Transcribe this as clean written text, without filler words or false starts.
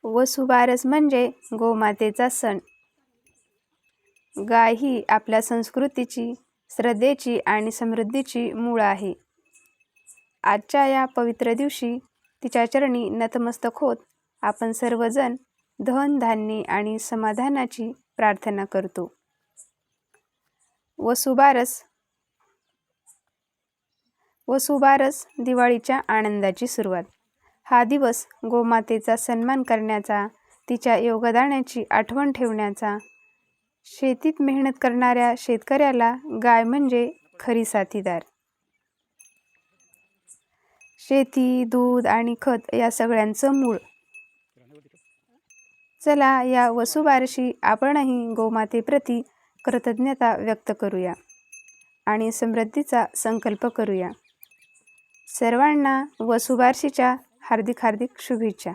वसुबारस म्हणजे गोमातेचा सण. गाय ही आपल्या संस्कृतीची, श्रद्धेची आणि समृद्धीची मूळ आहे. आजच्या या पवित्र दिवशी तिच्या चरणी नतमस्तक होत आपण सर्वजण धन, धान्य आणि समाधानाची प्रार्थना करतो. वसुबारस दिवाळीच्या आनंदाची सुरुवात. हा दिवस गोमातेचा सन्मान करण्याचा, तिच्या योगदानाची आठवण ठेवण्याचा. शेतीत मेहनत करणाऱ्या शेतकऱ्याला गाय म्हणजे खरी साथीदार. शेती, दूध आणि खत या सगळ्यांचं मूळ. चला या वसुबारशी आपणही गोमातेप्रती कृतज्ञता व्यक्त करूया आणि समृद्धीचा संकल्प करूया. सर्वांना वसुबारशीच्या हार्दिक शुभेच्छा.